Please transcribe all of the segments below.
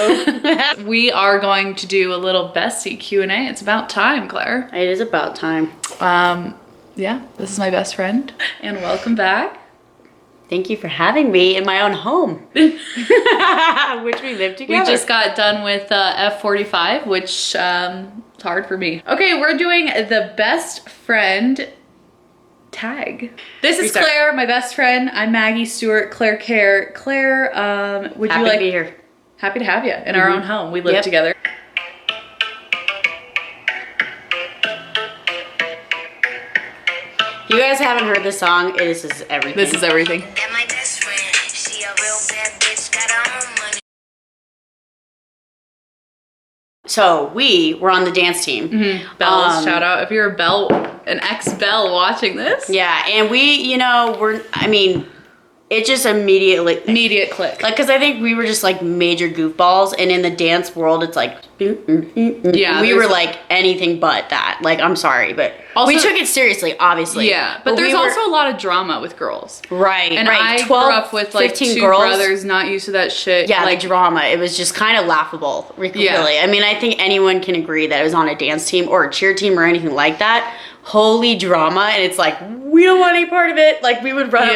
Hello. We are going to do a little bestie Q&A. It's about time, Claire. It is about time. Yeah, this is my best friend, and welcome back. Thank you for having me in my own home, which we live together. We just got done with F45, which it's hard for me. Okay, we're doing the best friend tag. This is Claire, my best friend. I'm Maggie, Stewart, Clare. Claire, would you like to be here? Happy to have you in our own home. We live together. If you guys haven't heard this song, this is everything. This is everything. So we were on the dance team. Bells, shout out if you're an ex-Belle watching this. Yeah, and we, it just immediate click. Like, cause I think we were just like major goofballs, and in the dance world, it's like, yeah, we were like anything but that. Like, I'm sorry, but also, we took it seriously, obviously. Yeah, but there's also a lot of drama with girls. Right, and right. I grew up with like 2 brothers not used to that shit. Yeah, like drama. It was just kind of laughable, really. I mean, I think anyone can agree that it was on a dance team or a cheer team or anything like that. Holy drama, and it's like, we don't want any part of it. Like, we would run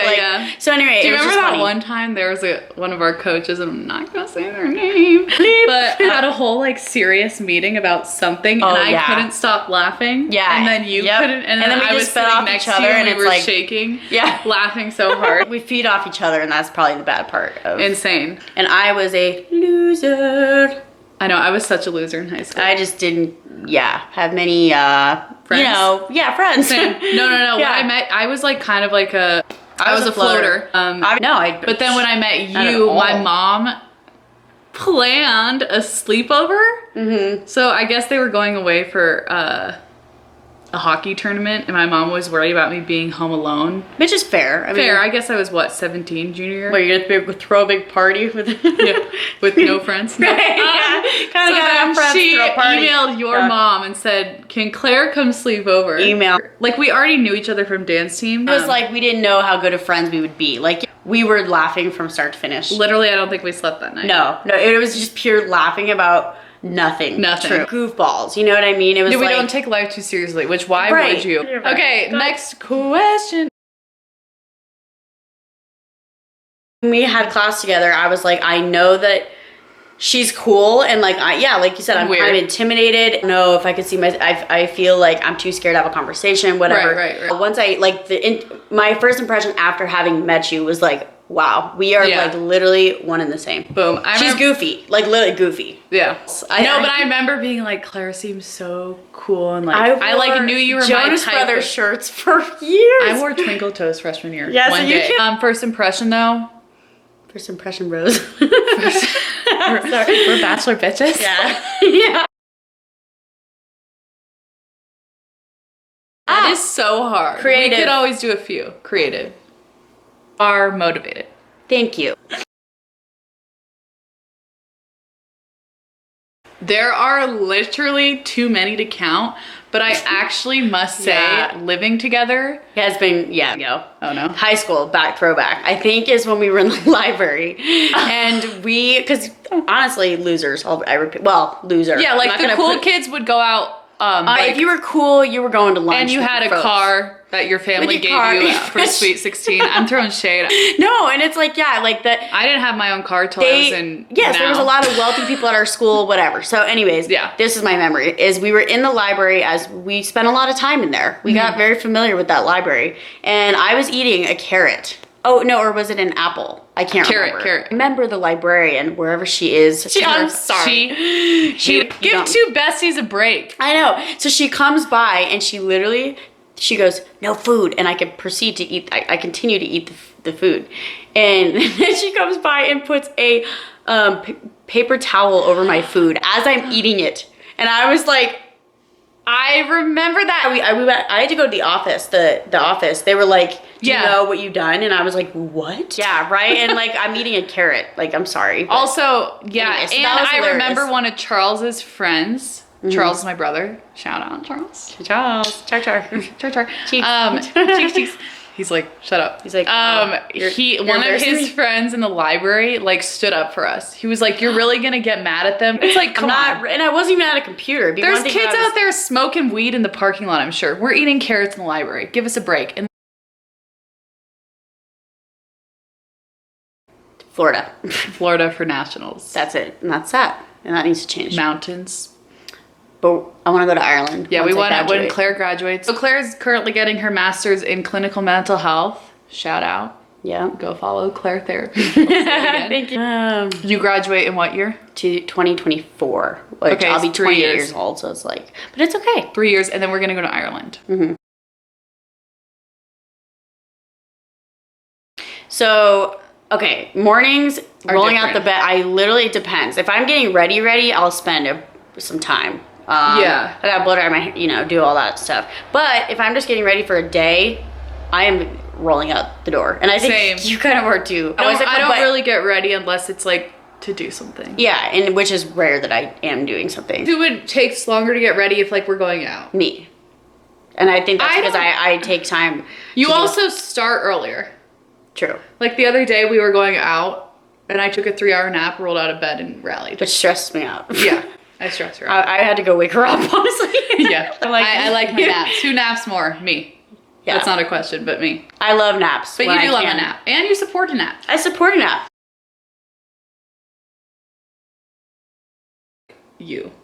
So anyway, do you remember that one time there was one of our coaches, and I'm not gonna say their name, but had a whole like serious meeting about something, and I couldn't stop laughing. Yeah, and then you couldn't, and then I was sitting next to you, and we were shaking. Yeah, laughing so hard. We feed off each other, and that's probably the bad part. Insane. And I was a loser. I know, I was such a loser in high school. I just didn't, have many, friends. Friends. No. Yeah. When I met, I was like kind of like I was a floater. But then when I met you, my mom planned a sleepover. So I guess they were going away for a hockey tournament, and my mom was worried about me being home alone. Which is fair. I guess I was, 17, junior year? Where you're going to throw a big party with with no friends? No. Kind of got friends. She emailed your mom and said, can Claire come sleep over? Email. Like, we already knew each other from dance team. It was like, we didn't know how good of friends we would be. Like, we were laughing from start to finish. Literally, I don't think we slept that night. No, it was just pure laughing about nothing. True. Goofballs, you know what I mean? It was we don't take life too seriously, why would you? Okay, next question. When we had class together, I was like, I know that she's cool, and like, like you said, I'm kind of intimidated. No, if I could see I feel like I'm too scared to have a conversation, whatever. Right. Once my first impression after having met you was like, wow, we are like literally one and the same. Boom. She's goofy, like literally goofy. Yeah. I know, but I remember being like, Claire seems so cool, and like I like knew you were Jonas my type. Brothers shirts for years. I wore Twinkle Toes freshman year. Yeah, one so you day. First impression though. First impression, Rose. Sorry, we're bachelor bitches. Yeah. That is so hard. Creative. We could always do a few. Creative. Are motivated. Thank you. There are literally too many to count, but I actually must say living together has been, oh no. High school, throwback, I think is when we were in the library. And because honestly, losers, loser. Yeah, like the cool kids would go out. If you were cool, you were going to lunch. And you had a car that your family gave you for Sweet 16. I'm throwing shade. No, and it's like, that. I didn't have my own car till I was in. Yes, there was a lot of wealthy people at our school, whatever. So anyways, this is my memory, is we were in the library as we spent a lot of time in there. We got very familiar with that library. And I was eating a carrot. Oh, no, or was it an apple? I can't remember. Carrot. Remember the librarian, wherever she is. I'm sorry. Give 2 besties a break. I know. So she comes by and she goes, no food. And I could proceed to eat. I continue to eat the food. And then she comes by and puts a paper towel over my food as I'm eating it. And I was like, I remember that. I had to go to the office, the office. They were like, do you know what you've done? And I was like, what? Yeah, right? And like, I'm eating a carrot. Like, I'm sorry. Also, anyway, so and I remember one of Charles's friends. Charles is my brother. Shout out, Charles. Charles. Char. Char. Cheeks. Cheeks. He's like, shut up. He's like, one of his friends in the library like stood up for us. He was like, you're really gonna get mad at them? It's like, come on. And I wasn't even at a computer. There's kids out there smoking weed in the parking lot, I'm sure. We're eating carrots in the library. Give us a break. And Florida. Florida for nationals. That's it. And that's that. And that needs to change. Mountains. But I want to go to Ireland. Yeah, we want to when Claire graduates. So Claire's currently getting her master's in clinical mental health. Shout out. Yeah. Go follow Claire Therapy. Thank you. You graduate in what year? 2024. Which I'll be 20 years old, so it's like, but it's okay. 3 years, and then we're going to go to Ireland. Mm-hmm. So, okay, mornings, rolling out the bed, it depends. If I'm getting ready, I'll spend some time. I got blow dry my hair, do all that stuff. But if I'm just getting ready for a day, I am rolling out the door. And I think you kind of are too. I don't really get ready unless it's like to do something. Yeah, and which is rare that I am doing something. Who would take longer to get ready if like we're going out? Me. And I think that's because I take time. You also start earlier. True. Like the other day we were going out and I took a 3-hour nap, rolled out of bed and rallied. Which stressed me out. Yeah. I stress her out. I had to go wake her up, honestly. Yeah. I like my naps. Who naps more? Me. Yeah. That's not a question, but me. I love naps. But you do love a nap. And you support a nap. I support a nap.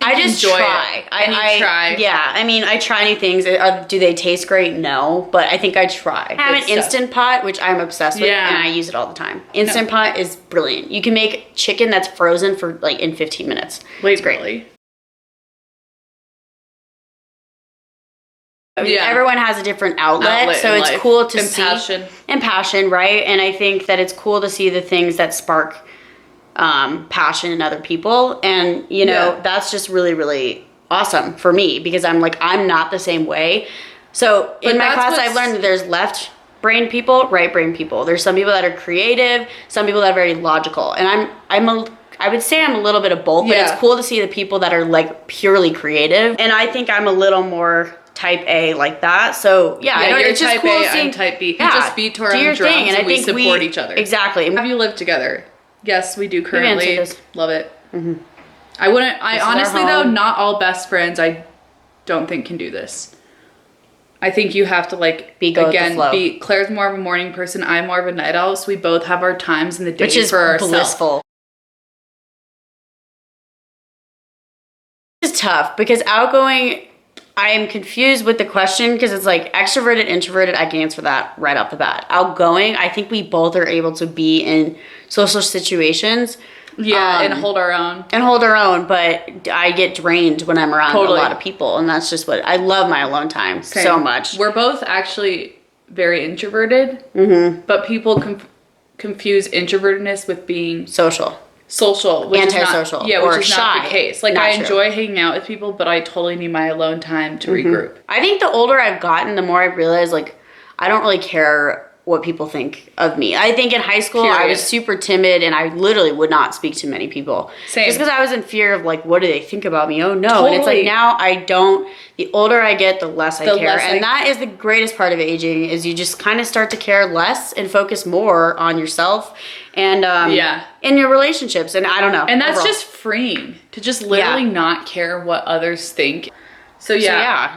I just try. I try. Yeah, I mean, I try new things. Do they taste great? No, but I think I try. I have an Instant Pot, which I'm obsessed with, and I use it all the time. Instant Pot is brilliant. You can make chicken that's frozen for like in 15 minutes. It's great. Everyone has a different outlet so it's cool to see. And passion, right? And I think that it's cool to see the things that spark passion in other people, and that's just really, really awesome for me because I'm not the same way. So in my class I've learned that there's left brain people, right brain people. There's some people that are creative, some people that are very logical, and I would say I'm a little bit of both, but it's cool to see the people that are like purely creative, and I think I'm a little more type A like that. So it's just type cool A, seeing, I'm type B. Yeah, just beat to our own drums, and I think we support each other. Exactly. Have you lived together? Yes, we do currently. Love it. Mm-hmm. I honestly though, not all best friends I don't think can do this. I think you have to be Claire's more of a morning person, I'm more of a night owl, so we both have our times in the day for ourselves. Blissful. It's tough because outgoing, I am confused with the question because it's like extroverted, introverted, I can answer that right off the bat. Outgoing, I think we both are able to be in social situations. Yeah, and hold our own. But I get drained when I'm around a lot of people, and that's just what, I love my alone time so much. We're both actually very introverted, but people confuse introvertedness with being social, which antisocial, which is not the case. Like I enjoy hanging out with people, but I totally need my alone time to regroup. I think the older I've gotten, the more I've realized I don't really care what people think of me. I think in high school I was super timid and I literally would not speak to many people. Same. Just because I was in fear of what do they think about me? Oh no. And it's like now I don't. The older I get, the less I care. That is the greatest part of aging is you just kind of start to care less and focus more on yourself and in your relationships. And I don't know. And that's just freeing to just literally not care what others think. So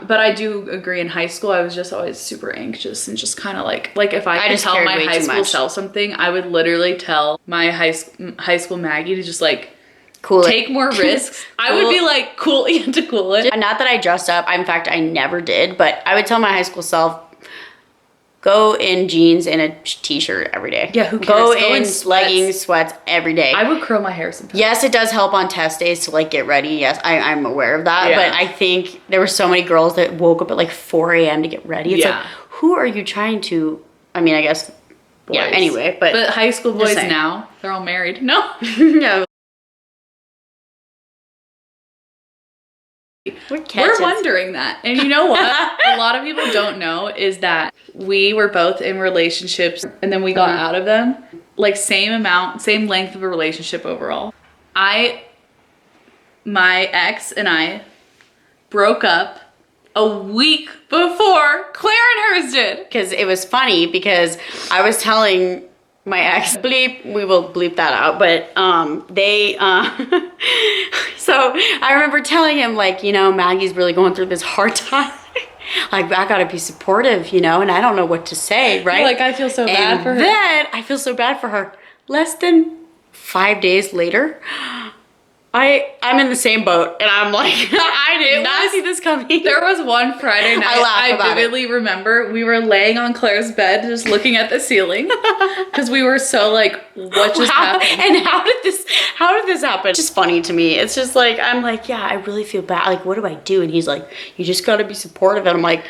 but I do agree. In high school, I was just always super anxious and just kind of like if I could tell my high school self something, I would literally tell my high school Maggie to just take more risks. I would be cool to cool it. Not that I dressed up. In fact, I never did. But I would tell my high school self, go in jeans and a t-shirt every day. Yeah, who cares? Go in leggings, sweats every day. I would curl my hair sometimes. Yes, it does help on test days to get ready. Yes, I'm aware of that. Yeah. But I think there were so many girls that woke up at 4 a.m. to get ready. It's who are you trying to, I guess, boys. Yeah, anyway. But high school boys now, they're all married. No. No. We're wondering that. And you know what? A lot of people don't know is that we were both in relationships and then we got out of them. Same length of a relationship overall. My ex and I broke up a week before Claire and hers did. Because it was funny because I was telling my ex, bleep, we will bleep that out, but so I remember telling him, like, you know, Maggie's really going through this hard time. Like, I gotta be supportive, you know, and I don't know what to say, right? Like, I feel so bad for her. Then I feel so bad for her. Less than 5 days later, I'm in the same boat, and I'm like, I did not see this coming. There was one Friday night I vividly remember we were laying on Claire's bed just looking at the ceiling because we were so like, what just happened? And how did this happen? It's just funny to me. It's just like, I'm like, yeah, I really feel bad. Like, what do I do? And he's like, you just gotta be supportive. And I'm like,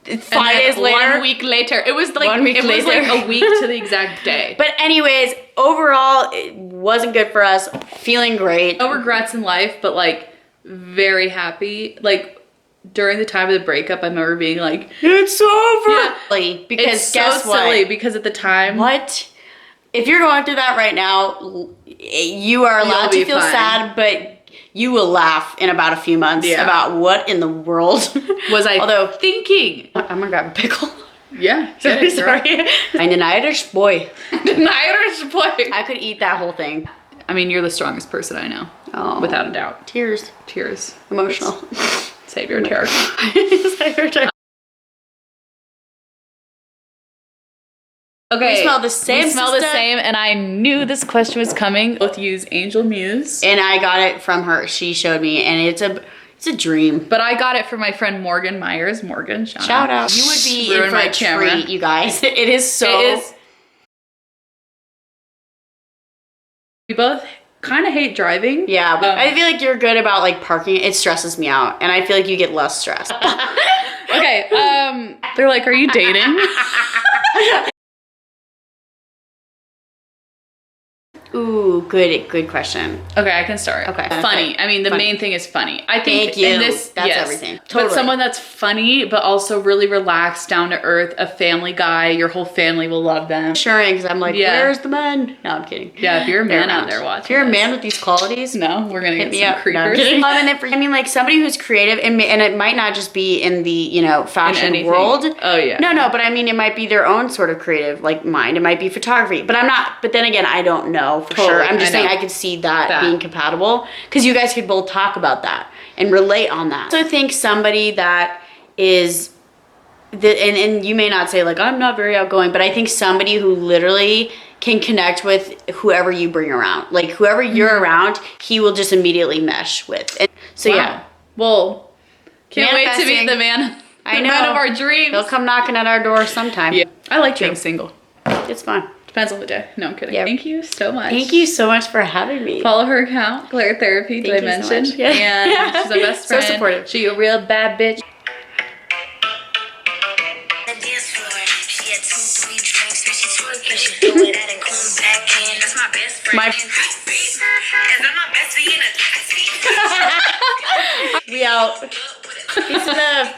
5 days later. 1 week later. It was like, was like a week to the exact day. But anyways, overall, it wasn't good for us. Feeling great. No regrets in life, but like very happy. Like during the time of the breakup, I remember being like, it's over. Yeah. Because it's guess so what? silly because at the time. What? If you're going through that right now, you are allowed to feel sad, but you will laugh in about a few months about what in the world was I thinking. I'm gonna grab a pickle. Yeah. Sorry. Ein Irish boy. An Irish boy. I could eat that whole thing. I mean, you're the strongest person I know. Oh. Without a doubt. Tears. Emotional. Save your tears. Save your tears. Okay. We smell the same. We smell the same, and I knew this question was coming. Both use Angel Muse. And I got it from her. She showed me, and it's a dream. But I got it from my friend Morgan Myers. Morgan, shout out. You would be in for a treat, you guys. It is so. We both kind of hate driving. Yeah, but I feel like you're good about like parking. It stresses me out, and I feel like you get less stressed. Okay. They're like, "Are you dating?" Ooh, good question. Okay, I can start. Okay. Funny. I mean, the main thing is funny. I think Thank you. in this, that's everything. Totally. But someone that's funny, but also really relaxed, down to earth, a family guy. Your whole family will love them. Assuring, because I'm like, where's the men? No, I'm kidding. Yeah, if you're a man out there watching. If you're a man with these qualities, no, we're gonna get some creepers. No, and then I mean, like somebody who's creative, and it might not just be in the fashion world. Oh yeah. No, but I mean, it might be their own sort of creative, like mind. It might be photography, but I'm not. But then again, I don't know for sure. I'm just saying I could see that being compatible because you guys could both talk about that and relate on that. So I think somebody that is and you may not say like I'm not very outgoing, but I think somebody who literally can connect with whoever you bring around, like whoever you're around, he will just immediately mesh with. And so yeah, well, can't wait to meet the man. I know. Man of our dreams. He'll come knocking at our door sometime. Yeah, I like being single. It's fun. Depends on the day. No, I'm kidding. Yeah. Thank you so much. Thank you so much for having me. Follow her account, Clare Therapy, did I mention? So yeah. And she's my best friend. So supportive. She a real bad bitch. We out. Peace and love.